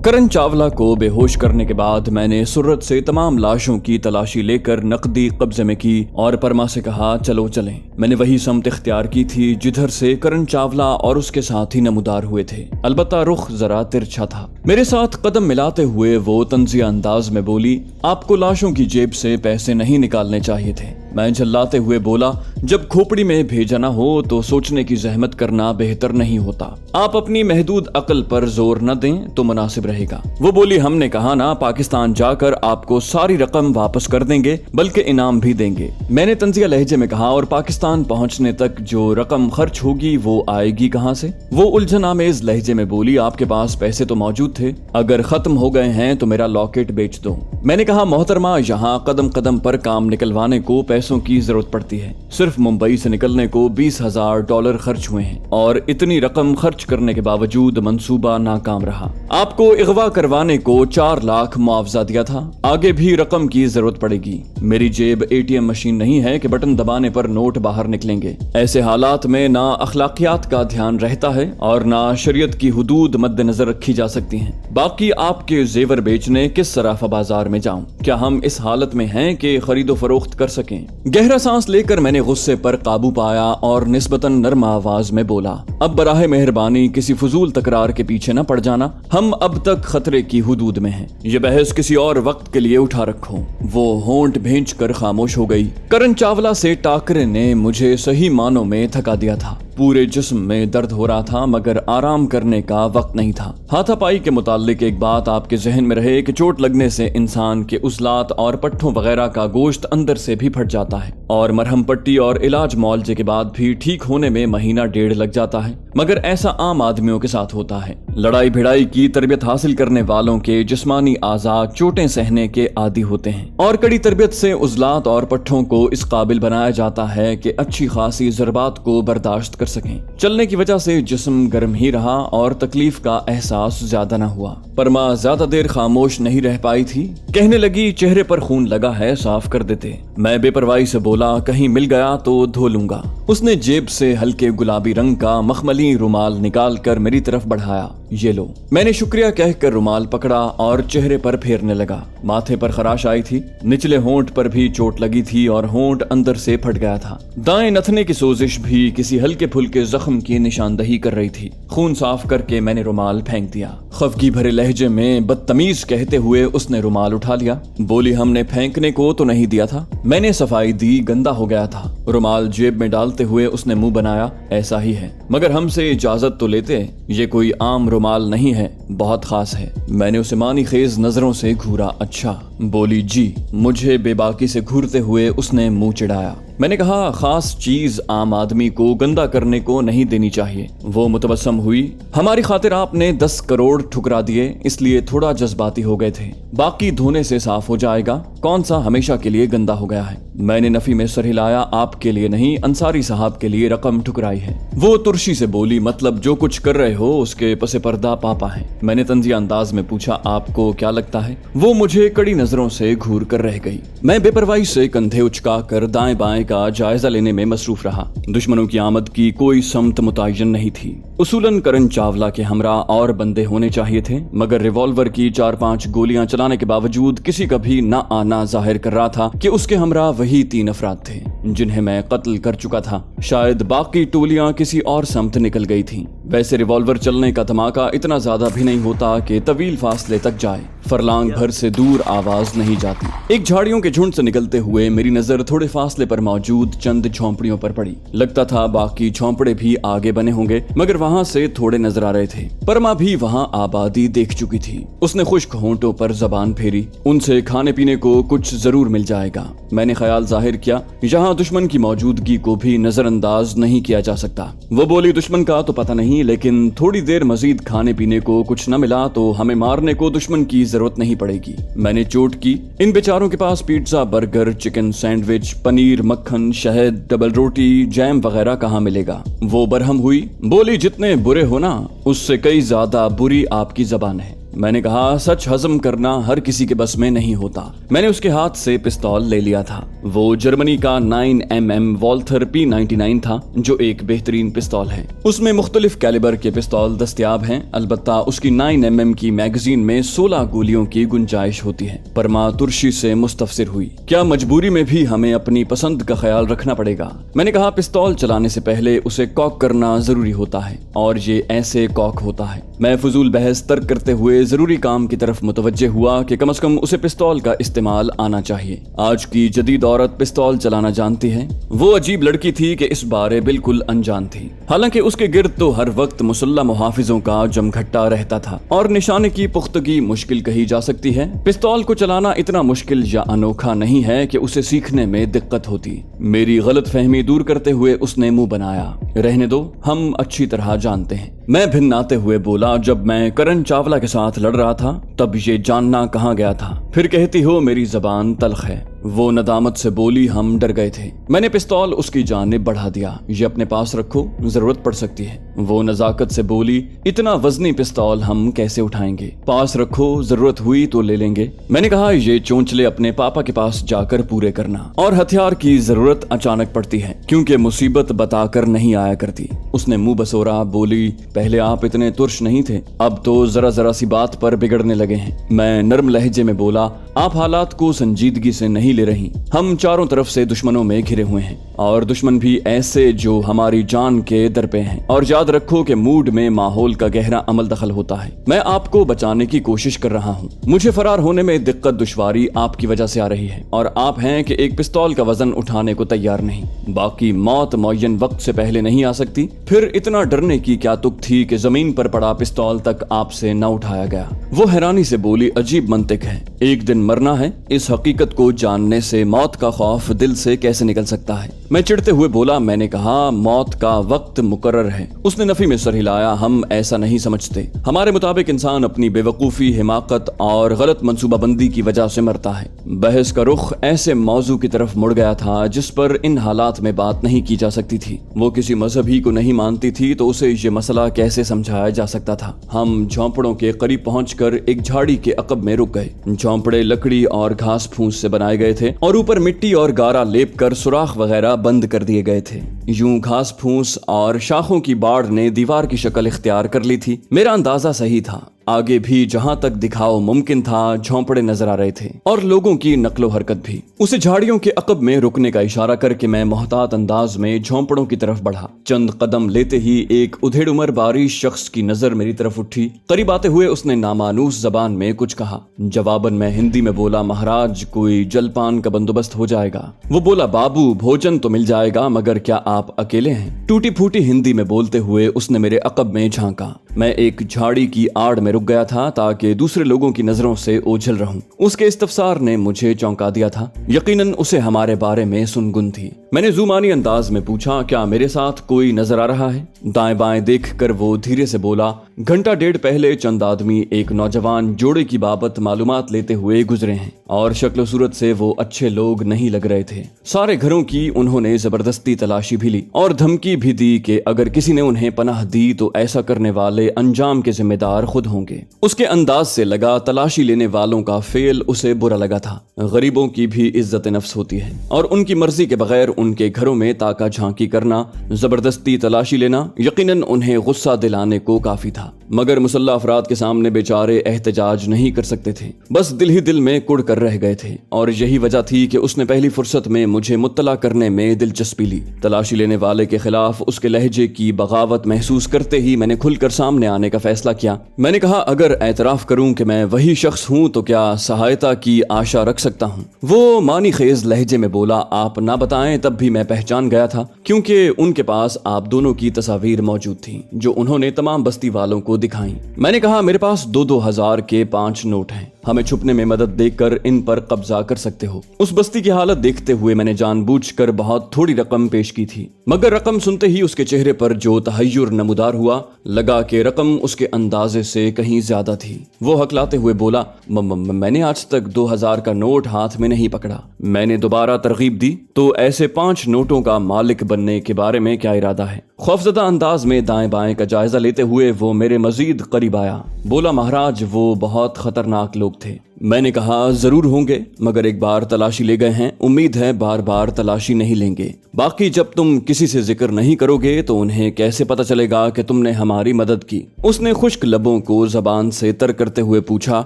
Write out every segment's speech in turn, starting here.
करन चावला को बेहोश करने के बाद मैंने सुर्रत से तमाम लाशों की तलाशी लेकर नकदी कब्जे में की और परमा से कहा चलो चलें। मैंने वही समत इख्तियार की थी जिधर से करन चावला और उसके साथी नमूदार हुए थे, अलबत्ता रुख जरा तिरछा था। मेरे साथ कदम मिलाते हुए वो तंजिया अंदाज में बोली, आपको लाशों की जेब से पैसे नहीं निकालने चाहिए थे। मैं झल्लाते हुए बोला, जब खोपड़ी में भेजा ना हो तो सोचने की जहमत करना बेहतर नहीं होता। आप अपनी महदूद अक्ल पर जोर न दें तो मुनासिब रहेगा। वो बोली, हमने कहा ना पाकिस्तान जाकर आपको सारी रकम वापस कर देंगे, बल्कि इनाम भी देंगे। मैंने तंजिया लहजे में कहा, और पाकिस्तान पहुंचने तक जो रकम खर्च होगी वो आएगी कहां से? वो उलझन आमेज लहजे में बोली, आपके पास पैसे तो मौजूद थे, अगर खत्म हो गए हैं तो मेरा लॉकेट बेच दो। मैंने कहा, मोहतरमा, यहाँ कदम कदम पर काम निकलवाने को पैसों की जरूरत पड़ती है। सिर्फ मुंबई से निकलने को $20,000 खर्च हुए हैं और इतनी रकम खर्च करने के बावजूद मंसूबा नाकाम रहा। आपको इगवा करवाने को 4 लाख मुआवजा दिया था, आगे भी रकम की जरूरत पड़ेगी। मेरी जेब ATM मशीन नहीं है कि बटन दबाने पर नोट बाहर निकलेंगे। ऐसे हालात में ना अखलाकियात का ध्यान रहता है और ना शरीयत की हुदूद मद्देनजर रखी जा सकती हैं। बाकी आपके जेवर बेचने किस सराफा बाजार में जाऊं? क्या हम इस हालत में हैं कि खरीदो फरोख्त कर सकें? गहरा सांस लेकर मैंने गुस्से पर काबू पाया और निस्बतन नर्म आवाज में बोला, अब बराहे मेहरबानी किसी फजूल तकरार के पीछे न पड़ जाना। हम अब तक खतरे की हुदूद में हैं। ये बहस किसी और वक्त के लिए उठा रखो। वो होंठ भींच कर खामोश हो गई। करन चावला से टाकरे ने मुझे सही मानों में थका दिया था। पूरे जिस्म में दर्द हो रहा था, मगर आराम करने का वक्त नहीं था। हाथापाई के मुताल्लिक एक बात आपके जहन में रहे कि चोट लगने से इंसान के उजलात और पट्ठों वगैरह का गोश्त अंदर से भी फट जाता है और मरहम पट्टी और इलाज मुआवजे के बाद भी ठीक होने में महीना 1.5 लग जाता है, मगर ऐसा आम आदमियों के साथ होता है। लड़ाई भिड़ाई की तरबियत हासिल करने वालों के जिस्मानी आज़ाद चोटें सहने के आदी होते हैं और कड़ी तरबियत से उजलात और पट्ठों को इस काबिल बनाया जाता है कि अच्छी खासी ज़रबात को बर्दाश्त कर सकें। चलने की वजह से जिस्म गर्म ही रहा और तकलीफ का एहसास ज्यादा न हुआ। परमा ज्यादा देर खामोश नहीं रह पाई थी। कहने लगी, चेहरे पर खून लगा है, साफ कर देते। मैं बेपरवाही से बोला, कहीं मिल गया तो धो लूंगा। उसने जेब से हल्के गुलाबी रंग का मखमली रुमाल निकाल कर मेरी तरफ बढ़ाया। ये लो। मैंने शुक्रिया कहकर रुमाल पकड़ा और चेहरे पर फेरने लगा। माथे पर खराश आई थी, निचले होंठ पर भी चोट लगी थी और होंठ अंदर से फट गया था। दाएं नथने की सोजिश भी किसी हल्के फुल्के जख्म की निशानदही कर रही थी। खून साफ करके मैंने रुमाल फेंक दिया। खफगी भरे लहजे में बदतमीज कहते हुए उसने रुमाल उठा लिया। बोली, हमने फेंकने को तो नहीं दिया था। मैंने सफाई दी, गंदा हो गया था। रुमाल जेब में डालते हुए उसने मुंह बनाया, ऐसा ही है, मगर हमसे इजाजत तो लेते। ये कोई आम रुमाल नहीं है, बहुत खास है। मैंने उसे मानी खेज नजरों से घूरा। अच्छा? बोली, जी। मुझे बेबाकी से घूरते हुए उसने मुंह चिढ़ाया। मैंने कहा, खास चीज आम आदमी को गंदा करने को नहीं देनी चाहिए। वो मुतबस्सम हुई। हमारी खातिर आपने 10 करोड़ ठुकरा दिए, इसलिए थोड़ा जज्बाती हो गए थे। बाकी धोने से साफ हो जाएगा। कौन सा हमेशा के लिए गंदा हो गया है? मैंने नफी में सर हिलाया। आपके लिए नहीं, अंसारी साहब के लिए रकम ठुकराई है। वो तुर्शी से बोली, मतलब जो कुछ कर रहे हो उसके पसे पर्दा पापा है। मैंने तंजिया अंदाज में पूछा, आपको क्या लगता है? वो मुझे कड़ी नजरों से घूर कर रह गई। मैं बेपरवाही से कंधे उचका कर दाएं बाएं का जायजा लेने में मसरूफ रहा। दुश्मनों की आमद की कोई समत मुतय्यन नहीं थी। उसूलन करन चावला के हमरा और बंदे होने चाहिए थे, मगर रिवॉल्वर की 4-5 गोलियां चलाने के बावजूद किसी का भी न आना जाहिर कर रहा था कि उसके हमरा वही 3 अफराद थे जिन्हें मैं कत्ल कर चुका था। शायद बाकी टोलियां किसी और समत निकल गई थीं। वैसे रिवॉल्वर चलने का धमाका इतना ज्यादा भी नहीं होता कि तवील फासले तक जाए। फरलांग भर से दूर आवाज नहीं जाती। एक झाड़ियों के झुंड से निकलते हुए मेरी नजर थोड़े फासले पर मौजूद चंद झोंपड़ियों पर पड़ी। लगता था बाकी झोंपड़े भी आगे बने होंगे, मगर वहां से थोड़े नजर आ रहे थे। परमा भी वहां आबादी देख चुकी थी। उसने खुश्क होंठों पर जबान फेरी। उनसे खाने पीने को कुछ जरूर मिल जाएगा। मैंने ख्याल जाहिर किया, यहाँ दुश्मन की मौजूदगी को भी नजरअंदाज नहीं किया जा सकता। वो बोली, दुश्मन का तो पता नहीं, लेकिन थोड़ी देर मजीद खाने पीने को कुछ न मिला तो हमें मारने को दुश्मन की जरूरत नहीं पड़ेगी। मैंने चोट की। इन बेचारों के पास pizza, burger, chicken sandwich, paneer, मक्खन, शहद, डबल रोटी, जैम वगैरह कहाँ मिलेगा? वो बरहम हुई। बोली, जितने बुरे हो ना, उससे कई ज्यादा बुरी आपकी जबान है। मैंने कहा, सच हजम करना हर किसी के बस में नहीं होता। मैंने उसके हाथ से पिस्तौल ले लिया था। वो जर्मनी का 9mm वॉल्थर P99 था, जो एक बेहतरीन पिस्तौल है। उसमें मुख्तलिफ कैलिबर के पिस्तौल दस्तयाब हैं, अलबत्ता उसकी 9mm की मैगजीन में 16 गोलियों की गुंजाइश होती है। परमा तुर्शी से मुस्तफसिर हुई, क्या मजबूरी में भी हमें अपनी पसंद का ख्याल रखना पड़ेगा? मैंने कहा, पिस्तौल चलाने से पहले उसे कॉक करना जरूरी होता है, और ये ऐसे कॉक होता है। मैं फजूल बहस तर्क करते हुए जरूरी काम की तरफ मुतवज्जे हुआ कि कम से कम उसे पिस्तौल का इस्तेमाल आना चाहिए। आज की जदीद औरत पिस्तौल चलाना जानती है। वो अजीब लड़की थी कि इस बारे बिल्कुल अनजान थी। हालांकि उसके गिर्द तो हर वक्त मुसल्ला मुहाफिजों का जमघट्टा रहता था, और निशाने की पुख्तगी मुश्किल कही जा सकती है। पिस्तौल को चलाना इतना मुश्किल या अनोखा नहीं है कि उसे सीखने में दिक्कत होती। मेरी गलत फहमी दूर करते हुए उसने मुंह बनाया, रहने दो, हम अच्छी तरह जानते हैं। मैं भिन्नाते हुए बोला, जब मैं करण चावला के साथ लड़ रहा था तब ये जानना कहाँ गया था। फिर कहती हो मेरी जबान तल्ख है। वो नदामत से बोली, हम डर गए थे। मैंने पिस्तौल उसकी जानिब बढ़ा दिया, ये अपने पास रखो, जरूरत पड़ सकती है। वो नजाकत से बोली, इतना वजनी पिस्तौल हम कैसे उठाएंगे? पास रखो, जरूरत हुई तो ले लेंगे। मैंने कहा, ये चोंचले अपने पापा के पास जाकर पूरे करना, और हथियार की जरूरत अचानक पड़ती है, क्योंकि मुसीबत बताकर नहीं आया करती। उसने मुंह बसोरा बोली, पहले आप इतने तुर्श नहीं थे, अब तो जरा जरा सी बात पर बिगड़ने लगे हैं। मैं नर्म लहजे में बोला, आप हालात को संजीदगी से नहीं ले रही। हम चारों तरफ से दुश्मनों में घिरे हुए हैं, और दुश्मन भी ऐसे जो हमारी जान के दर पे हैं। और याद रखो कि मूड में माहौल का गहरा अमल दखल होता है। मैं आपको बचाने की कोशिश कर रहा हूँ। मुझे फरार होने में दिक्कत दुश्वारी आपकी वजह से आ रही है, और आप हैं कि एक पिस्तौल का वजन उठाने को तैयार नहीं। बाकी मौत मुअय्यन वक्त से पहले नहीं आ सकती। फिर इतना डरने की क्या तुक थी कि जमीन पर पड़ा पिस्तौल तक आपसे न उठाया गया? वो हैरानी से बोली, अजीब मंतिक है, एक दिन मरना है, इस हकीकत को जानने से मौत का खौफ दिल से कैसे निकल सकता है? मैं चिढ़ते हुए बोला, मैंने कहा, मौत का वक्त मुकर्रर है। उसने नफी में सर हिलाया, हम ऐसा नहीं समझते। हमारे मुताबिक इंसान अपनी बेवकूफी, हिमाकत और गलत मंसूबाबंदी की वजह से मरता है। बहस का रुख ऐसे मौजू की तरफ मुड़ गया था जिस पर इन हालात में बात नहीं की जा सकती थी। वो किसी मजहब ही को नहीं मानती थी, तो उसे ये मसला कैसे समझाया जा सकता था? हम झोंपड़ों के करीब पहुंचकर एक झाड़ी के अकब में रुक गए। झोंपड़े लकड़ी और घास फूस से बनाए गए थे, और ऊपर मिट्टी और गारा लेप कर सुराख वगैरह बंद कर दिए गए थे। यूं घास फूस और शाखों की बाढ़ ने दीवार की शक्ल इख्तियार कर ली थी। मेरा अंदाजा सही था। आगे भी जहां तक दिखाव मुमकिन था झोंपड़े नजर आ रहे थे, और लोगों की नकलो हरकत भी। उसे झाड़ियों के अकब में रुकने का इशारा करके मैं मोहतात अंदाज में झोंपड़ों की तरफ बढ़ा। चंद कदम लेते ही एक उधेड़ उम्र बारिश शख्स की नजर मेरी तरफ उठी। करीब आते हुए उसने नामानूस जबान में कुछ कहा। जवाबन मैं हिंदी में बोला, महाराज, कोई जलपान का बंदोबस्त हो जाएगा? वो बोला, बाबू, भोजन तो मिल जाएगा, मगर क्या आप अकेले हैं? टूटी फूटी हिंदी में बोलते हुए उसने मेरे अकब में झांका। मैं एक झाड़ी की आड़ में रुक गया था ताकि दूसरे लोगों की नजरों से ओझल रहूं। उसके इस्तफसार ने मुझे चौंका दिया था। यकीनन उसे हमारे बारे में सुनगुन थी। मैंने जुमानी अंदाज में पूछा, क्या मेरे साथ कोई नजर आ रहा है? दाएं बाएं देखकर वो धीरे से बोला, घंटा डेढ़ पहले चंद आदमी एक नौजवान जोड़े की बाबत मालूमात लेते हुए गुजरे हैं, और शक्ल सूरत से वो अच्छे लोग नहीं लग रहे थे। सारे घरों की उन्होंने जबरदस्ती तलाशी भी ली, और धमकी भी दी कि अगर किसी ने उन्हें पनाह दी तो ऐसा करने वाले अंजाम के जिम्मेदार खुद होंगे। उसके अंदाज से लगा तलाशी लेने वालों का फेल उसे बुरा लगा था। गरीबों की भी इज्जत नफ्स होती है, और उनकी मर्जी के बगैर उनके घरों में ताका झांकी करना, जबरदस्ती तलाशी लेना यकीनन उन्हें गुस्सा दिलाने को काफी था। मगर मुसल्ला अफराद के सामने बेचारे एहतजाज नहीं कर सकते थे, बस दिल ही दिल में कुड़ कर रह गए थे। और यही वजह थी कि उसने पहली फुर्सत में मुझे मुत्तला करने में दिलचस्पी ली। तलाशी लेने वाले के खिलाफ उसके लहजे की बगावत महसूस करते ही मैंने खुलकर सामने आने का फैसला किया। मैंने कहा, अगर एतराफ करूं कि मैं वही शख्स हूं तो क्या सहायता की आशा रख सकता हूं? वो मानी खेज लहजे में बोला, आप ना बताएं तब भी मैं पहचान गया था, क्योंकि उनके पास आप दोनों की तस्वीर मौजूद थी जो उन्होंने तमाम बस्ती वालों को दिखाई। मैंने कहा, मेरे पास 2-2 हजार के 5 नोट हैं। हमें छुपने में मदद देकर इन पर कब्जा कर सकते हो। उस बस्ती की हालत देखते हुए मैंने जानबूझकर बहुत थोड़ी रकम पेश की थी, मगर रकम सुनते ही उसके चेहरे पर जो तहय्युर नमूदार हुआ, लगा कि रकम उसके अंदाजे से कहीं ज्यादा थी। वो हकलाते हुए बोला, मैंने आज तक 2000 का नोट हाथ में नहीं पकड़ा। मैंने दोबारा तरगीब दी, तो ऐसे 5 नोटों का मालिक बनने के बारे में क्या इरादा है? खौफजदा अंदाज में दाएं बाएं का जायजा लेते हुए वो मेरे मजीद करीब आया। बोला, महाराज वो बहुत खतरनाक लोग थे। मैंने कहा, जरूर होंगे, मगर एक बार तलाशी ले गए हैं, उम्मीद है बार बार तलाशी नहीं लेंगे। बाकी जब तुम किसी से जिक्र नहीं करोगे तो उन्हें कैसे पता चलेगा कि तुमने हमारी मदद की? उसने खुश्क लबों को जबान से तर करते हुए पूछा,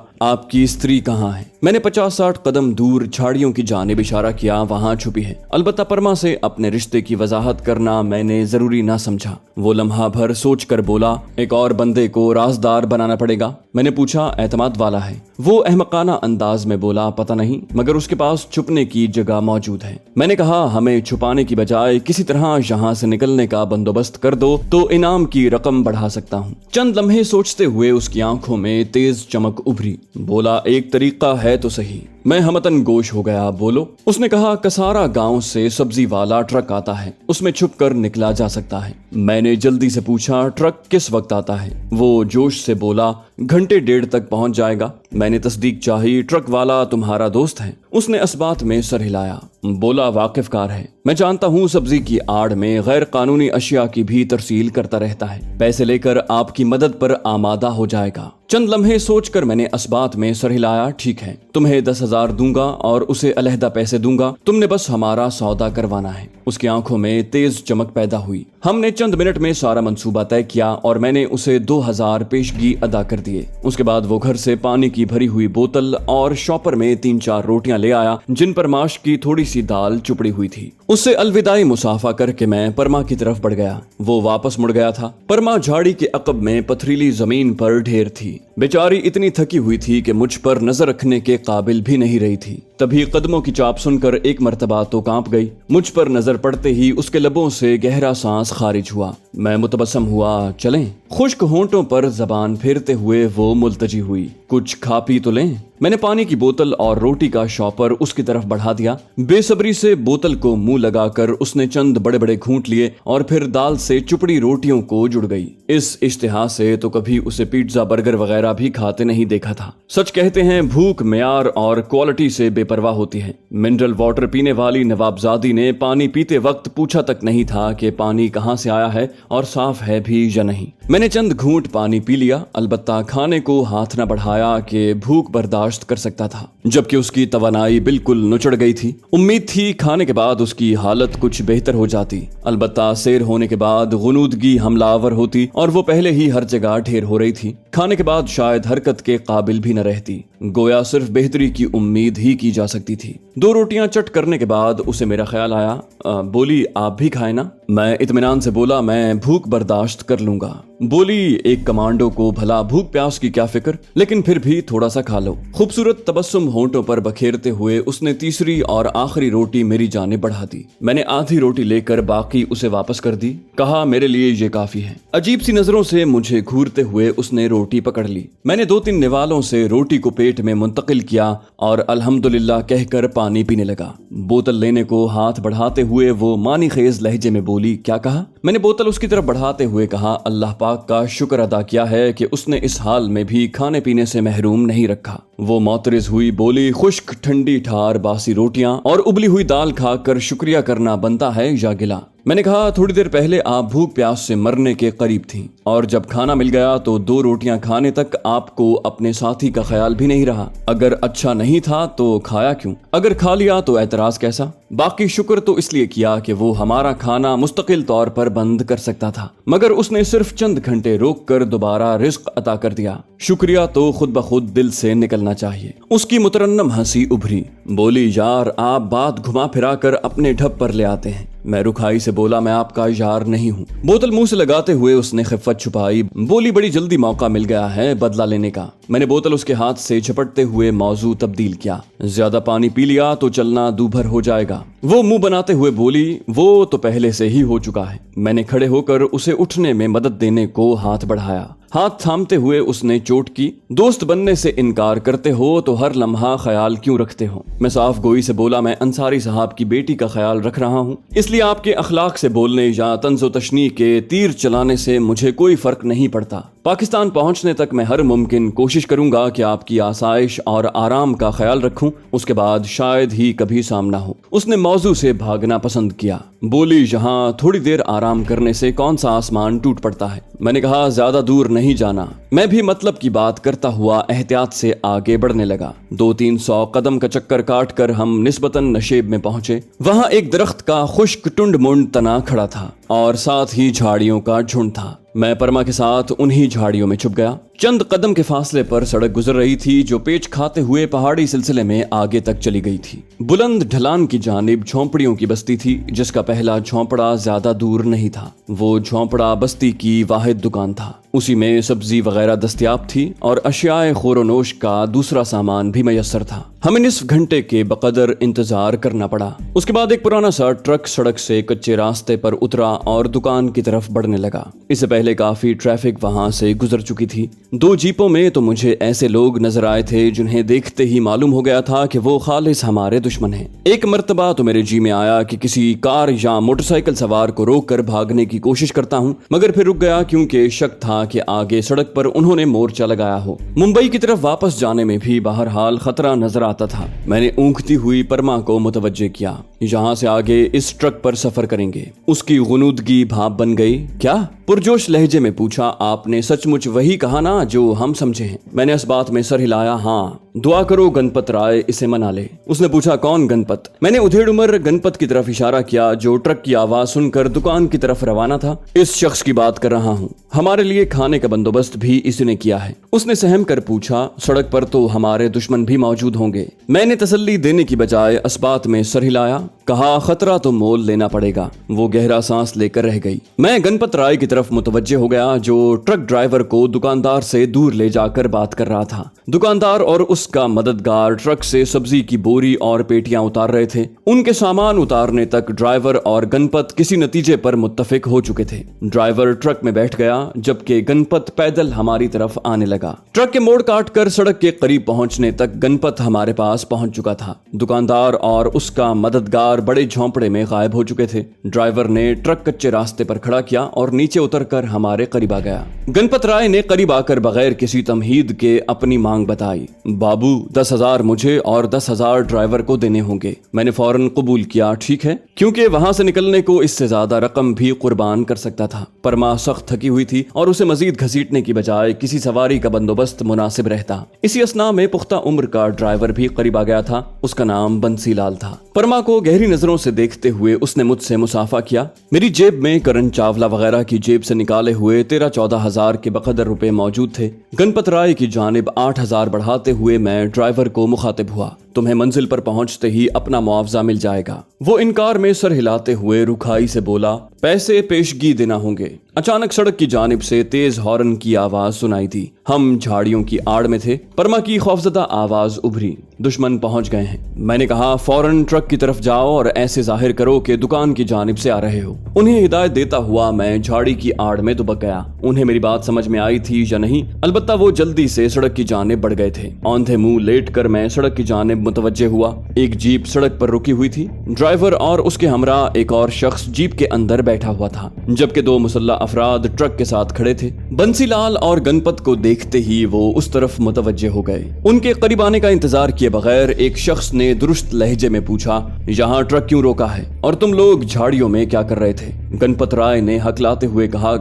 आपकी स्त्री कहाँ है? मैंने 50-60 कदम दूर झाड़ियों की जानिब इशारा किया, वहां छुपी है। अलबत्ता परमा से अपने रिश्ते की वजाहत करना मैंने जरूरी ना समझा। वो लम्हा भर सोच कर बोला, एक और बंदे को राजदार बनाना पड़ेगा। मैंने पूछा, एतमाद वाला है? वो अहमकाना अंदाज में बोला, पता नहीं, मगर उसके पास छुपने की जगह मौजूद है। मैंने कहा, हमें छुपाने की बजाय किसी तरह यहाँ से निकलने का बंदोबस्त कर दो तो इनाम की रकम बढ़ा सकता हूँ। चंद लम्हे सोचते हुए उसकी आंखों में तेज चमक उभरी। बोला, एक तरीका है तो सही। मैं हमतन गोश हो गया। बोलो। उसने कहा, कसारा गांव से सब्जी वाला ट्रक आता है, उसमें छुप कर निकला जा सकता है। मैंने जल्दी से पूछा, ट्रक किस वक्त आता है? वो जोश से बोला, घंटे 1.5 तक पहुंच जाएगा। मैंने तस्दीक चाही, ट्रक वाला तुम्हारा दोस्त है? उसने असबात में सर हिलाया। बोला, वाकिफकार है। मैं जानता हूँ सब्जी की आड़ में गैर कानूनी अशिया की भी तरसील करता रहता है। पैसे लेकर आपकी मदद पर आमादा हो जाएगा। चंद लम्हे सोचकर मैंने असबात में सर हिलाया। ठीक है, तुम्हें 10,000 दूंगा और उसे अलहदा पैसे दूंगा, तुमने बस हमारा सौदा करवाना है। उसकी आंखों में तेज चमक पैदा हुई। हमने चंद मिनट में सारा मंसूबा तय किया और मैंने उसे 2000 पेशगी अदा कर दिए। उसके बाद वो घर से पानी की भरी हुई बोतल और शॉपर में 3-4 रोटियां ले आया, जिन पर माश की थोड़ी सी दाल चुपड़ी हुई थी। उससे अलविदाई मुसाफा करके मैं परमा की तरफ बढ़ गया। वो वापस मुड़ गया था। परमा झाड़ी के अकब में पथरीली जमीन पर ढेर थी। बेचारी इतनी थकी हुई थी कि मुझ पर नजर रखने के काबिल भी नहीं रही थी। तभी कदमों की चाप सुनकर एक मर्तबा तो कांप गई। मुझ पर नजर पड़ते ही उसके लबों से गहरा सांस खारिज हुआ। मैं मुतबस्सम हुआ। चलें? खुश्क होंठों पर जबान फेरते हुए वो मुल्तजी हुई। कुछ खा पी तो लें? मैंने पानी की बोतल और रोटी का शॉपर उसकी तरफ बढ़ा दिया। बेसब्री से बोतल को मुंह लगाकर उसने चंद बड़े बड़े घूंट लिए और फिर दाल से चुपड़ी रोटियों को जुड़ गई। इस इश्तिहा से तो कभी उसे पिज्जा बर्गर वगैरह भी खाते नहीं देखा था। सच कहते हैं, भूख म्यार और क्वालिटी से बेपरवाह होती है। मिनरल वाटर पीने वाली नवाबजादी ने पानी पीते वक्त पूछा तक नहीं था कि पानी कहाँ से आया है और साफ है भी या नहीं। मैंने चंद घूंट पानी पी लिया, अलबत्ता खाने को हाथ न बढ़ाया कि भूख बर्दाश्त कर सकता था, जबकि उसकी तवानाई बिल्कुल नुचड़ गई थी। उम्मीद थी खाने के बाद उसकी हालत कुछ बेहतर हो जाती, अलबत्ता सैर होने के बाद गुनूदगी हमलावर होती और वो पहले ही हर जगह ढेर हो रही थी। खाने के बाद शायद हरकत के काबिल भी न रहती, गोया सिर्फ बेहतरी की उम्मीद ही की जा सकती थी। 2 रोटियां चट करने के बाद उसे मेरा ख्याल आया। बोली, आप भी खाए ना? मैं इत्मीनान से बोला, मैं भूख बर्दाश्त कर लूंगा। बोली, एक कमांडो को भला भूख प्यास की क्या फिक्र, लेकिन फिर भी थोड़ा सा खा लो। खूबसूरत तबस्सुम होंठों पर बखेरते हुए उसने तीसरी और आखिरी रोटी मेरी जानिब बढ़ा दी। मैंने आधी रोटी लेकर बाकी उसे वापस कर दी। कहा, मेरे लिए ये काफी है। अजीब सी नजरों से मुझे घूरते हुए उसने रोटी पकड़ ली। मैंने 2-3 निवालों से रोटी को पेट में मुंतकिल किया और अल्हम्दुलिल्लाह कहकर पानी पीने लगा। बोतल लेने को हाथ बढ़ाते हुए वो मानी खेज लहजे में बोली, क्या कहा? मैंने बोतल उसकी तरफ बढ़ाते हुए कहा, अल्लाह पाक का शुक्र अदा किया है कि उसने इस हाल में भी खाने पीने से महरूम नहीं रखा। वो मोतरिज हुई, बोली, खुश्क ठंडी ठार बासी रोटियां और उबली हुई दाल खाकर शुक्रिया करना बनता है या गिला? मैंने कहा, थोड़ी देर पहले आप भूख प्यास से मरने के करीब थीं और जब खाना मिल गया तो 2 रोटियां खाने तक आपको अपने साथी का ख्याल भी नहीं रहा। अगर अच्छा नहीं था तो खाया क्यों? अगर खा लिया तो एतराज कैसा? बाकी शुक्र तो इसलिए किया कि वो हमारा खाना मुस्तकिल तौर पर बंद कर सकता था, मगर उसने सिर्फ चंद घंटे रोक कर दोबारा रिस्क अता कर दिया। शुक्रिया तो खुद ब खुद दिल से निकलना चाहिए। उसकी मुतरन्नम हंसी उभरी। बोली, यार आप बात घुमा फिरा कर अपने ढप पर ले आते हैं। मैं रुखाई से बोला, मैं आपका यार नहीं हूँ। बोतल मुंह से लगाते हुए उसने खिफ़्फ़त छुपाई। बोली, बड़ी जल्दी मौका मिल गया है बदला लेने का। मैंने बोतल उसके हाथ से झपटते हुए मौजू तब्दील किया। ज्यादा पानी पी लिया तो चलना दूभर हो जाएगा। वो मुंह बनाते हुए बोली, वो तो पहले से ही हो चुका है। मैंने खड़े होकर उसे उठने में मदद देने को हाथ बढ़ाया। ہاتھ تھامتے ہوئے اس نے چوٹ کی، دوست بننے سے انکار کرتے ہو تو ہر لمحہ خیال کیوں رکھتے ہو؟ میں صاف گوئی سے بولا، میں انصاری صاحب کی بیٹی کا خیال رکھ رہا ہوں، اس لیے آپ کے اخلاق سے بولنے یا طنز و تشنیع کے تیر چلانے سے مجھے کوئی فرق نہیں پڑتا۔ پاکستان پہنچنے تک میں ہر ممکن کوشش کروں گا کہ آپ کی آسائش اور آرام کا خیال رکھوں، اس کے بعد شاید ہی کبھی سامنا ہو۔ اس نے موضوع سے بھاگنا پسند کیا، بولی یہاں تھوڑی دیر آرام کرنے سے کون سا آسمان ٹوٹ پڑتا ہے؟ میں نے کہا زیادہ دور نہیں جانا۔ میں بھی مطلب کی بات کرتا ہوا احتیاط سے آگے بڑھنے لگا۔ 200-300 قدم کا چکر کاٹ کر ہم نسبتاً نشیب میں پہنچے۔ وہاں ایک درخت کا خشک ٹنڈ منڈ تنا کھڑا تھا اور ساتھ ہی جھاڑیوں کا جھنڈ تھا۔ میں پرما کے ساتھ انہی جھاڑیوں میں چھپ گیا۔ چند قدم کے فاصلے پر سڑک گزر رہی تھی جو پیچ کھاتے ہوئے پہاڑی سلسلے میں آگے تک چلی گئی تھی۔ بلند ڈھلان کی جانب جھونپڑیوں کی بستی تھی جس کا پہلا جھونپڑا زیادہ دور نہیں تھا۔ وہ جھونپڑا بستی کی واحد دکان تھا، اسی میں سبزی وغیرہ دستیاب تھی اور اشیاء خور و نوش کا دوسرا سامان بھی میسر تھا۔ ہمیں نصف گھنٹے کے بقدر انتظار کرنا پڑا۔ اس کے بعد ایک پرانا سا ٹرک سڑک سے کچے راستے پر اترا اور دکان کی طرف بڑھنے لگا۔ اس سے پہلے کافی ٹریفک وہاں سے گزر چکی تھی۔ 2 جیپوں میں تو مجھے ایسے لوگ نظر آئے تھے جنہیں دیکھتے ہی معلوم ہو گیا تھا کہ وہ خالص ہمارے دشمن ہیں۔ ایک مرتبہ تو میرے جی میں آیا کہ کسی کار یا موٹر سائیکل سوار کو روک کر بھاگنے کی کوشش کرتا ہوں، مگر پھر رک گیا کیونکہ شک تھا کہ آگے سڑک پر انہوں نے مورچہ لگایا ہو۔ ممبئی کی طرف واپس جانے میں بھی بہرحال خطرہ نظر آتا تھا۔ میں نے اونگتی ہوئی پرما کو متوجہ کیا، یہاں سے آگے اس ٹرک پر سفر کریں گے۔ اس کی غنودگی بھاپ بن گئی۔ کیا؟ پرجوش لہجے میں پوچھا۔ آپ نے سچ مچ وہی کہا نا جو ہم سمجھے ہیں؟ میں نے اس بات میں سر ہلایا۔ ہاں، دعا کرو گنپت رائے اسے منا لے۔ اس نے پوچھا کون گنپت؟ میں نے ادھیڑ عمر گنپت کی طرف اشارہ کیا جو ٹرک کی آواز سن کر دکان کی طرف روانہ تھا۔ اس شخص کی بات کر رہا ہوں، ہمارے لیے کھانے کا بندوبست بھی اسی نے کیا ہے۔ اس نے سہم کر پوچھا سڑک پر تو ہمارے دشمن بھی موجود ہوں گے؟ میں نے تسلی دینے کی بجائے اس بات میں سر ہلایا، کہا خطرہ تو مول لینا پڑے گا۔ وہ گہرا سانس لے کر رہ گئی۔ میں گنپت رائے کی طرف متوجہ ہو گیا جو ٹرک ڈرائیور کو دکاندار سے دور لے جا کر بات کر رہا تھا۔ دکاندار اور اس کا مددگار ٹرک سے سبزی کی بوری اور پیٹیاں اتار رہے تھے۔ ان کے سامان اتارنے تک ڈرائیور اور گنپت کسی نتیجے پر متفق ہو چکے تھے۔ ڈرائیور ٹرک میں بیٹھ گیا جبکہ گنپت پیدل ہماری طرف آنے لگا۔ ٹرک کے موڑ کاٹ کر سڑک کے قریب پہنچنے تک گنپت ہمارے پاس پہنچ چکا تھا۔ دکاندار اور اس کا مددگار بڑے جھونپڑے میں غائب ہو چکے تھے۔ ڈرائیور نے ٹرک کچے راستے پر کھڑا کیا اور نیچے اتر کر ہمارے قریب آ گیا۔ گنپت رائے نے قریب آ کر بغیر کسی تمہید کے اپنی مانگ بتائی۔ بابو 10,000 مجھے اور 10,000 ڈرائیور کو دینے ہوں گے۔ میں نے فوراً قبول کیا، ٹھیک ہے، کیونکہ وہاں سے نکلنے کو اس سے زیادہ رقم بھی قربان کر سکتا تھا۔ پرما سخت تھکی ہوئی تھی اور اسے مزید گھسیٹنے کی بجائے کسی سواری کا بندوبست مناسب رہتا۔ اسی اثنا میں پختہ عمر کا ڈرائیور بھی قریب آ گیا تھا۔ اس کا نام بنسی لال تھا۔ پرما کو گہری نظروں سے دیکھتے ہوئے اس نے مجھ سے مصافحہ کیا۔ میری جیب میں کرن چاولہ وغیرہ کی جیب سے نکالے ہوئے 13-14 کے بقدر روپے موجود تھے۔ گنپت رائے کی جانب 8,000 بڑھاتے ہوئے میں ڈرائیور کو مخاطب ہوا، تمہیں منزل پر پہنچتے ہی اپنا معاوضہ مل جائے گا۔ وہ انکار میں سر ہلاتے ہوئے رکھائی سے بولا، پیسے پیشگی دینا ہوں گے۔ اچانک سڑک کی جانب سے تیز ہارن کی آواز سنائی دی۔ ہم جھاڑیوں کی آڑ میں تھے۔ پرما کی خوفزدہ آواز ابھری، دشمن پہنچ گئے ہیں۔ میں نے کہا فوراً ٹرک کی طرف جاؤ اور ایسے ظاہر کرو کہ دکان کی جانب سے آ رہے ہو۔ انہیں ہدایت دیتا ہوا میں جھاڑی کی آڑ میں دبک گیا۔ انہیں میری بات سمجھ میں آئی تھی یا نہیں، البتہ وہ جلدی سے سڑک کی جانب بڑھ گئے تھے۔ اوندھے منہ لیٹ کر میں سڑک کی جانب متوجہ ہوا۔ ایک جیپ سڑک پر رکی ہوئی تھی۔ ڈرائیور اور اس کے ہمراہ ایک اور شخص جیپ کے اندر بیٹھا ہوا تھا، جبکہ 2 مسلح افراد ٹرک کے ساتھ کھڑے تھے۔ بنسی لال اور گنپت کو دیکھتے ہی وہ اس طرف متوجہ ہو گئے۔ ان کے قریب آنے کا انتظار کیے بغیر ایک شخص نے درست لہجے میں پوچھا، یہاں ٹرک کیوں روکا ہے اور تم لوگ جھاڑیوں میں کیا کر رہے تھے؟ گنپت رائے نے ہکلاتے ہوئے کہا،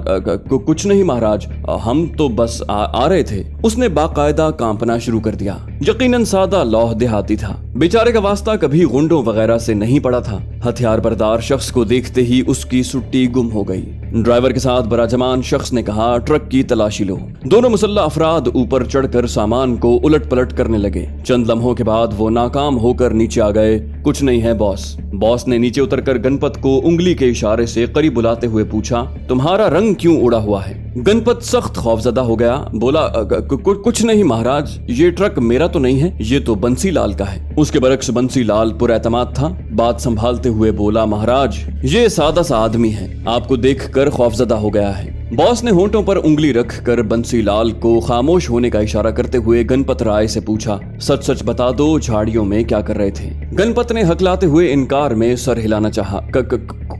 کچھ نہیں مہاراج، ہم تو بس آ رہے تھے۔ اس نے باقاعدہ کانپنا شروع کر دیا۔ یقیناً سادہ لوح دیہاتی تھا، بیچارے کا واسطہ کبھی غنڈوں وغیرہ سے نہیں پڑا تھا۔ ہتھیار بردار شخص کو دیکھتے ہی اس کی سٹی گم ہو گئی۔ ڈرائیور کے ساتھ براجمان شخص نے کہا، ٹرک کی تلاشی لو۔ دونوں مسلح افراد اوپر چڑھ کر سامان کو الٹ پلٹ کرنے لگے۔ چند لمحوں کے بعد وہ ناکام ہو کر نیچے آ گئے۔ کچھ نہیں ہے باس۔ باس نے نیچے اتر کر گنپت کو انگلی کے اشارے سے قریب بلاتے ہوئے پوچھا، تمہارا رنگ کیوں اڑا ہوا ہے؟ گنپت سخت خوفزدہ ہو گیا، بولا، کچھ نہیں مہاراج، یہ ٹرک میرا تو نہیں ہے، یہ تو بنسی لال کا ہے۔ اس کے برعکس بنسی لال پر اعتماد تھا۔ बात संभालते हुए बोला, महाराज ये सादा सा आदमी है, आपको देखकर खौफजदा हो गया है। बॉस ने होंठों पर उंगली रखकर बंसीलाल को खामोश होने का इशारा करते हुए गणपत राय से पूछा, सच सच बता दो, झाड़ियों में क्या कर रहे थे? गणपत ने हकलाते हुए इनकार में सर हिलाना चाहा।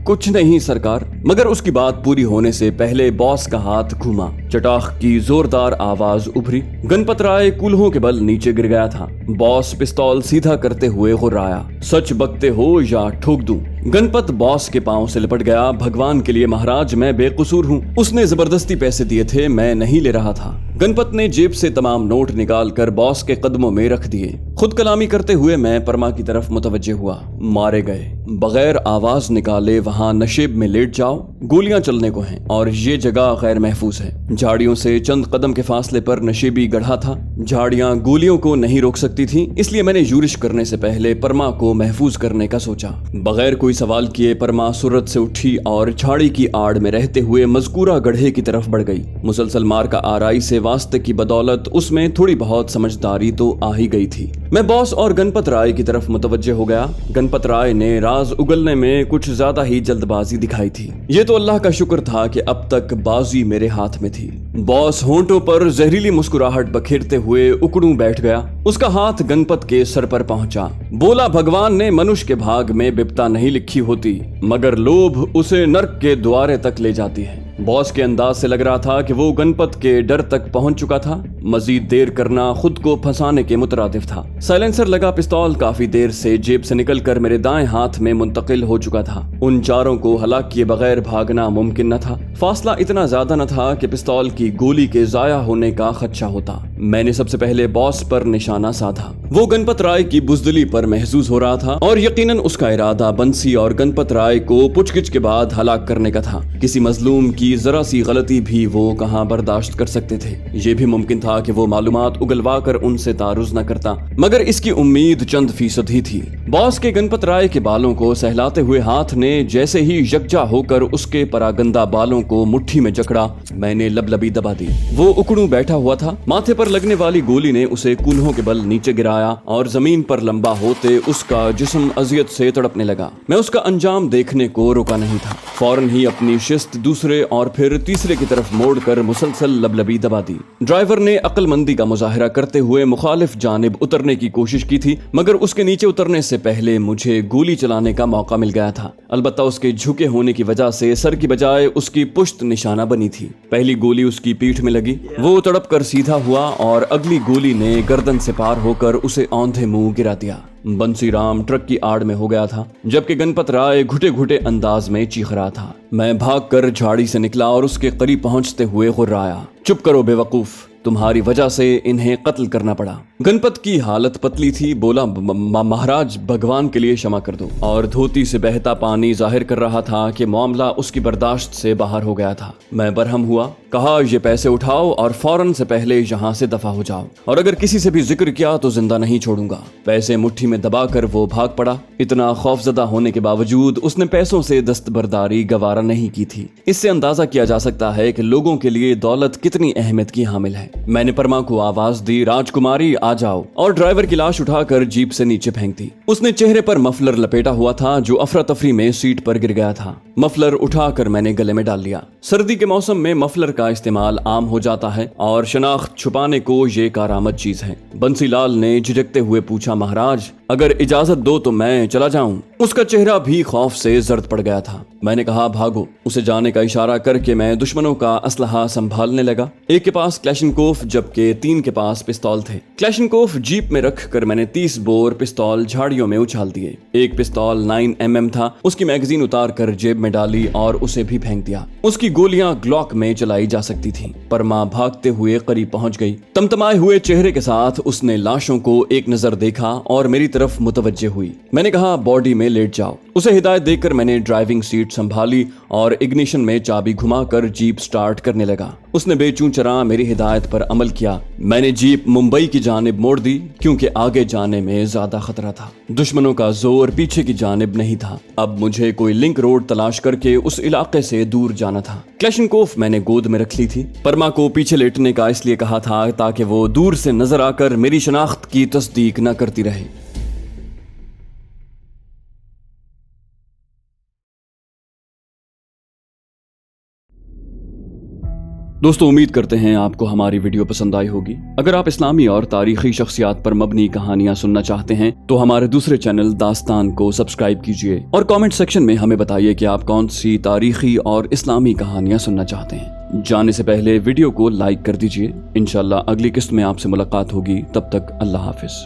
कुछ नहीं सरकार। मगर उसकी बात पूरी होने से पहले बॉस का हाथ घूमा, चटाख की जोरदार आवाज उभरी। गणपत राय कूल्हों के बल नीचे गिर गया था। बॉस पिस्तौल सीधा करते हुए गुर्राया, सच बकते हो या ठोक दूं? गणपत बॉस के पांव से लिपट गया। भगवान के लिए महाराज, मैं बेकसूर हूँ। उसने जबरदस्ती पैसे दिए थे, मैं नहीं ले रहा था। गणपत ने जेब से तमाम नोट निकाल कर बॉस के कदमों में रख दिए। खुद कलामी करते हुए मैं परमा की तरफ मुतवज्जे हुआ। मारे गए, बगैर आवाज निकाले वहां नशेब में लेट जाओ, गोलियां चलने को हैं और ये जगह गैर महफूज है। झाड़ियों से चंद कदम के फासले पर नशेबी गढ़ा था। झाड़ियां गोलियों को नहीं रोक सकती थी, इसलिए मैंने यूरिश करने से पहले परमा को महफूज करने का सोचा। बगैर कोई सवाल किए परमा सुरत से उठी और झाड़ी की आड़ में रहते हुए मजकूरा गड्ढे की तरफ बढ़ गई। मुसलसल मार का आराई से वास्ते की बदौलत उसमें थोड़ी बहुत समझदारी तो आ ही गई थी। मैं बॉस और गणपत राय की तरफ मुतवज्जे हो गया। गणपत राय ने राज उगलने में कुछ ज्यादा ही जल्दबाजी दिखाई थी। ये तो अल्लाह का शुक्र था कि अब तक बाजी मेरे हाथ में थी। बॉस होंठों पर जहरीली मुस्कुराहट बखेरते हुए उकड़ू बैठ गया। उसका हाथ गणपत के सर पर पहुंचा। बोला, भगवान ने मनुष्य के भाग में विपदा नहीं लिखी होती, मगर लोभ उसे नर्क के द्वारे तक ले जाती है। बॉस के अंदाज से लग रहा था कि वो गणपत के डर तक पहुंच चुका था। मजीद देर करना खुद को फंसाने के मुतरादिफ था। साइलेंसर लगा पिस्तौल काफी देर से जेब से निकलकर मेरे दाएं हाथ में मुंतकिल हो चुका था। उन चारों को हलाक किए बगैर भागना मुमकिन न था। फासला इतना ज्यादा न था कि पिस्तौल की गोली के जाया होने का खदशा होता। मैंने सबसे पहले बॉस पर निशाना साधा। वो गणपत राय की बुजदिली पर महसूस हो रहा था और यकीनन उसका इरादा बंसी और गणपत राय को पुछगिछ के बाद हलाक करने का था। किसी मजलूम की जरा सी गलती भी वो कहां बर्दाश्त कर सकते थे। ये भी मुमकिन था कि वो मालूमात उगलवा कर उनसे तारुज न करता, मगर इसकी उम्मीद चंद फीसद ही थी। बॉस के गणपत राय के बालों को सहलाते हुए हाथ ने जैसे ही यकजा होकर उसके परागंदा बालों को मुट्ठी में जकड़ा, मैंने लबलबी दबा दी। वो उकड़ू बैठा हुआ था। माथे पर लगने वाली गोली ने उसे कूल्हों के बल नीचे गिराया और जमीन पर लंबा होते उसका जिस्म अजियत से तड़पने लगा। मैं उसका अंजाम देखने को रुका नहीं था। फौरन ही अपनी शिस्त दूसरे और फिर तीसरे की तरफ मोड़कर मुसलसल लबलबी दबा दी। ड्राइवर ने अक्लमंदी का मुजाहिरा करते हुए मुखालिफ जानिब उतरने की कोशिश की थी, मगर उसके नीचे उतरने से पहले मुझे गोली चलाने का मौका मिल गया था। अलबत्ता उसके झुके होने की वजह से सर की बजाय उसकी पुश्त निशाना बनी थी। पहली गोली उसकी पीठ में लगी। वो तड़प कर सीधा हुआ और अगली गोली ने गर्दन से पार होकर उसे औंधे मुंह गिरा दिया। बंसीराम ट्रक की आड़ में हो गया था, जबकि गणपत राय घुटे घुटे अंदाज में चीख रहा था। मैं भागकर झाड़ी से निकला और उसके करीब पहुंचते हुए गुर्राया, चुप करो बेवकूफ, तुम्हारी वजह से इन्हें कत्ल करना पड़ा। गणपत की हालत पतली थी। बोला, महाराज भगवान के लिए क्षमा कर दो, और धोती से बहता पानी जाहिर कर रहा था कि मामला उसकी बर्दाश्त से बाहर हो गया था। मैं बरहम हुआ। कहा, ये पैसे उठाओ और फौरन से पहले यहाँ से दफा हो जाओ, और अगर किसी से भी जिक्र किया तो जिंदा नहीं छोड़ूंगा। पैसे मुट्ठी में दबाकर वो भाग पड़ा। इतना खौफजदा होने के बावजूद उसने पैसों से दस्तबरदारी गवारा नहीं की थी। इससे अंदाजा किया जा सकता है कि लोगों के लिए दौलत कितनी अहमियत की हामिल है। मैंने परमा को आवाज दी, राजकुमारी आ जाओ, और ड्राइवर की लाश उठाकर जीप से नीचे फेंक दी। उसने चेहरे पर मफलर लपेटा हुआ था जो अफरा तफरी में सीट पर गिर गया था। मफलर उठाकर मैंने गले में डाल लिया। सर्दी के मौसम में मफलर का इस्तेमाल आम हो जाता है और शनाख्त छुपाने को ये कारामद चीज है। बंसीलाल ने झिझकते हुए पूछा, महाराज अगर इजाजत दो तो मैं चला जाऊं। उसका चेहरा भी खौफ से जर्द पड़ गया था। मैंने कहा, भागो। उसे जाने का इशारा करके मैं दुश्मनों का असलहा संभालने लगा। एक के पास क्लैशनकोफ जबकि 3 के पास पिस्तौल थे। क्लैशनकोफ जीप में रख कर मैंने 30 बोर पिस्तौल झाड़ियों में उछाल दिए। एक पिस्तौल 9mm था। उसकी मैगजीन उतार कर जेब में डाली और उसे भी फेंक दिया। उसकी गोलियां ग्लॉक में चलाई जा सकती थी। परमा भागते हुए करीब पहुंच गई। तमतमाए हुए चेहरे के साथ उसने लाशों को एक नजर देखा और मेरी तरफ मुतवज्जे हुई। मैंने कहा, बॉडी में लेट जाओ। उसे हिदायत देकर मैंने ड्राइविंग सीट संभाली और इग्निशन में चाबी घुमाकर जीप स्टार्ट करने लगा। उसने बेचूं-चरां मेरी हिदायत पर अमल किया। मैंने जीप मुंबई की जानिब मोड़ दी क्योंकि आगे जाने में ज्यादा खतरा था। दुश्मनों का जोर पीछे की जानिब नहीं था। अब मुझे कोई लिंक रोड तलाश करके उस इलाके से दूर जाना था। क्लैशनकोफ मैंने गोद में रख ली थी। परमा को पीछे लेटने का इसलिए कहा था ताकि वो दूर से नजर आकर मेरी शनाख्त की तस्दीक न करती रहे। दोस्तों उम्मीद करते हैं आपको हमारी वीडियो पसंद आई होगी। अगर आप इस्लामी और तारीखी शख्सियात पर मबनी कहानियां सुनना चाहते हैं तो हमारे दूसरे चैनल दास्तान को सब्सक्राइब कीजिए और कमेंट सेक्शन में हमें बताइए कि आप कौन सी तारीखी और इस्लामी कहानियां सुनना चाहते हैं। जाने से पहले वीडियो को लाइक कर दीजिए। इंशाल्लाह अगली किस्त में आपसे मुलाकात होगी। तब तक अल्लाह हाफिज।